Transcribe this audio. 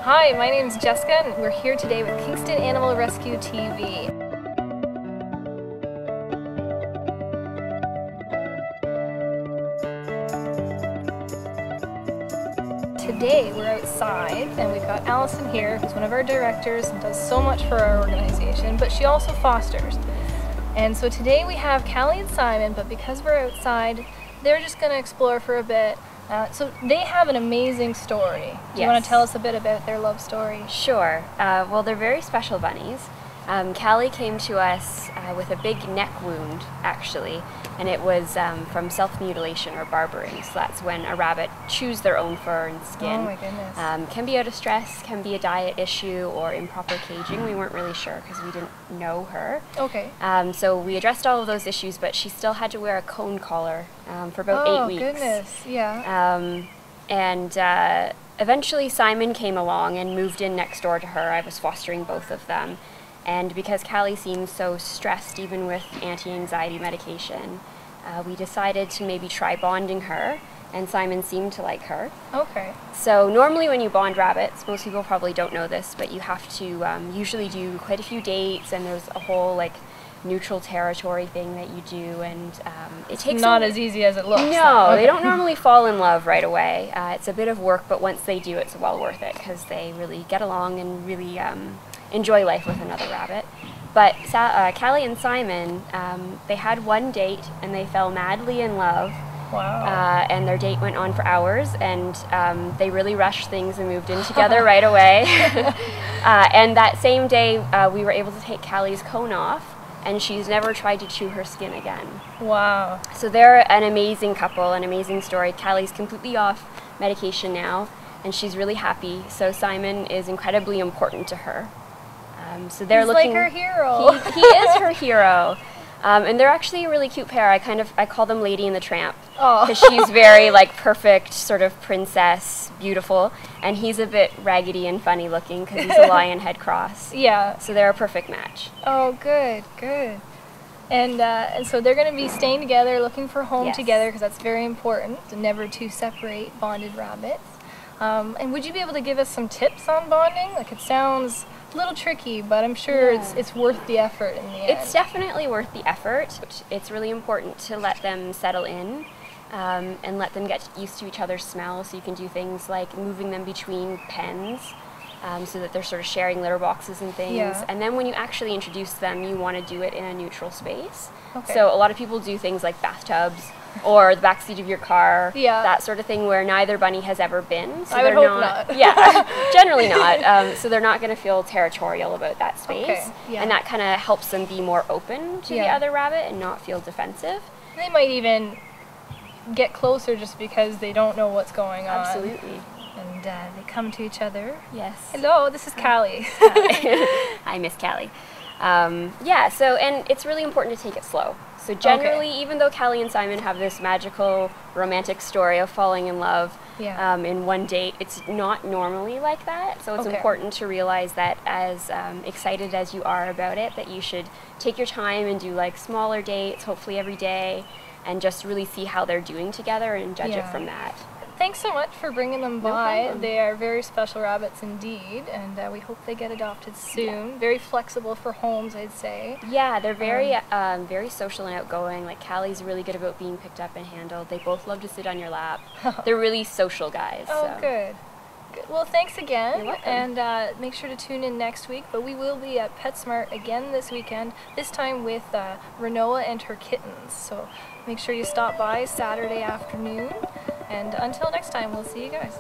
Hi, my name is Jessica and we're here today with Kingston Animal Rescue TV. Today we're outside and we've got Allison here, who's one of our directors and does so much for our organization, but she also fosters. And so today we have Callie and Simon, but because we're outside, they're just going to explore for a bit. So they have an amazing story. Do you want to tell us a bit about their love story? Sure. Well, they're very special bunnies. Callie came to us with a big neck wound, actually, and it was from self-mutilation or barbering. So that's when a rabbit chews their own fur and skin. Oh my goodness. Can be out of stress, can be a diet issue or improper caging. We weren't really sure because we didn't know her. Okay. So we addressed all of those issues, but she still had to wear a cone collar for about 8 weeks. Oh goodness, yeah. And eventually Simon came along and moved in next door to her. I was fostering both of them. And because Callie seemed so stressed, even with anti-anxiety medication, we decided to maybe try bonding her, and Simon seemed to like her. Okay. So normally when you bond rabbits, most people probably don't know this, but you have to usually do quite a few dates, and there's a whole like neutral territory thing that you do, and it takes not as easy as it looks. No, okay. They don't normally fall in love right away. It's a bit of work, but once they do, it's well worth it because they really get along and really enjoy life with another rabbit. But Callie and Simon, they had one date and they fell madly in love. Wow. And their date went on for hours, and they really rushed things and moved in together right away. And that same day, we were able to take Callie's cone off, and she's never tried to chew her skin again. Wow. So they're an amazing couple, an amazing story. Callie's completely off medication now, and she's really happy. So Simon is incredibly important to her. So they're He's looking like her hero. He is her hero. And they're actually a really cute pair. I call them Lady and the Tramp. Oh. Because she's very like perfect, sort of princess, beautiful, and he's a bit raggedy and funny looking because he's a lion head cross. Yeah. So they're a perfect match. Oh, good, good. And so they're going to be staying together, looking for home together, because that's very important, never to separate bonded rabbits. And would you be able to give us some tips on bonding? Like, it sounds a little tricky, but I'm sure it's worth the effort in the end. It's definitely worth the effort. It's really important to let them settle in and let them get used to each other's smell, so you can do things like moving them between pens so that they're sort of sharing litter boxes and things. Yeah. And then when you actually introduce them, you want to do it in a neutral space. Okay. So a lot of people do things like bathtubs or the back seat of your car, that sort of thing, where neither bunny has ever been. So I would hope not. Yeah, generally not. So they're not going to feel territorial about that space. Okay. Yeah. And that kind of helps them be more open to the other rabbit and not feel defensive. They might even get closer just because they don't know what's going on. Absolutely. And they come to each other. Yes. Hello, this is Callie. Hi, Miss Callie. And it's really important to take it slow. So generally, even though Callie and Simon have this magical romantic story of falling in love in one date, it's not normally like that. So it's important to realize that as excited as you are about it, that you should take your time and do like smaller dates, hopefully every day, and just really see how they're doing together and judge it from that. Thanks so much for bringing them No by. problem. They are very special rabbits indeed, and we hope they get adopted soon. Very flexible for homes, I'd say. Yeah, they're very very social and outgoing. Like Callie's really good about being picked up and handled. They both love to sit on your lap. They're really social guys. Oh, so. good. Good. Well, thanks again. You're welcome. And make sure to tune in next week. But we will be at PetSmart again this weekend, this time with Renoa and her kittens. So make sure you stop by Saturday afternoon. And until next time, we'll see you guys.